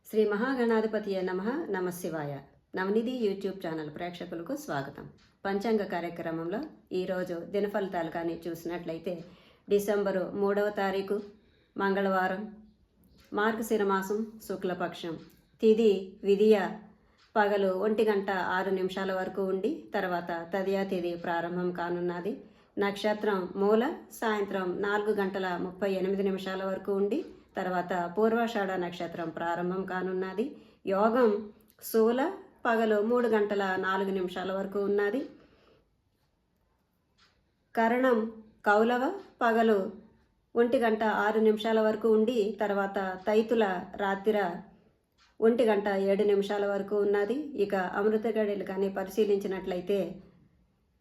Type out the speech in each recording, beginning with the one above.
శ్రీ మహాగణాధిపతియ నమః. నమశివాయ. నవనిధి YouTube channel ప్రేక్షకులకు స్వాగతం. పంచాంగ కార్యక్రమంలో ఈరోజు దినఫలితాలు కానీ చూసినట్లయితే డిసెంబరు 3వ తారీఖు మంగళవారం, మార్గశిర మాసం శుక్లపక్షం, తిథి విధియ పగలు 1:06 వరకు ఉండి తర్వాత తదియా తిథి ప్రారంభం కానున్నది. నక్షత్రం మూల సాయంత్రం 4:38 వరకు ఉండి తర్వాత పూర్వాషాఢ నక్షత్రం ప్రారంభం కానున్నది. యోగం శూల పగలు 3:04 వరకు ఉన్నది. కరణం కౌలవ పగలు 1:06 వరకు ఉండి తర్వాత తైతుల రాత్రి 1:07 వరకు ఉన్నది. ఇక అమృత గడియలు కానీ పరిశీలించినట్లయితే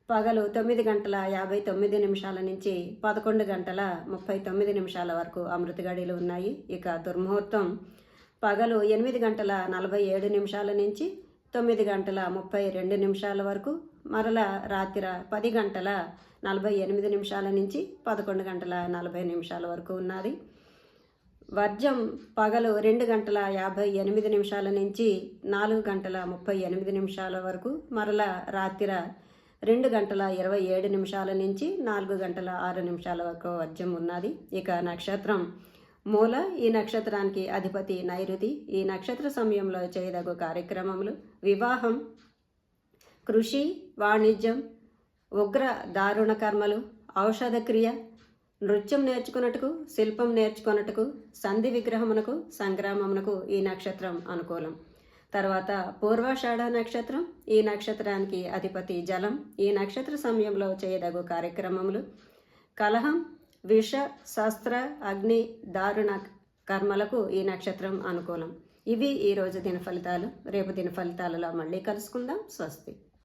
పగలు 9:59 నుంచి 11:39 వరకు అమృత గడియలు ఉన్నాయి. ఇక దుర్ముహూర్తం పగలు 8:47 నుంచి 9:32 వరకు, మరల రాత్రి 10:48 నుంచి 11:40 వరకు ఉన్నది. వర్జం పగలు 2:58 నుంచి 4:38 వరకు, మరల రాత్రి 2:27 నుంచి 4:06 వరకు వర్జం ఉన్నది. ఇక నక్షత్రం మూల. ఈ నక్షత్రానికి అధిపతి నైరుతి. ఈ నక్షత్ర సమయంలో చేయదగు కార్యక్రమములు: వివాహం, కృషి, వాణిజ్యం, ఉగ్ర దారుణ కర్మలు, ఔషధ క్రియ, నృత్యం నేర్చుకున్నట్టుకు, శిల్పం నేర్చుకున్నట్టుకు, సంధి విగ్రహమునకు, సంగ్రామమునకు ఈ నక్షత్రం అనుకూలం. తర్వాత పూర్వాషాఢ నక్షత్రం. ఈ నక్షత్రానికి అధిపతి జలం. ఈ నక్షత్ర సమయంలో చేయదగు కార్యక్రమములు: కలహం, విష, శస్త్ర, అగ్ని, దారుణ కర్మలకు ఈ నక్షత్రం అనుకూలం. ఇవి ఈరోజు దిన ఫలితాలు. రేపు దిన ఫలితాలలో మళ్ళీ కలుసుకుందాం. స్వస్తి.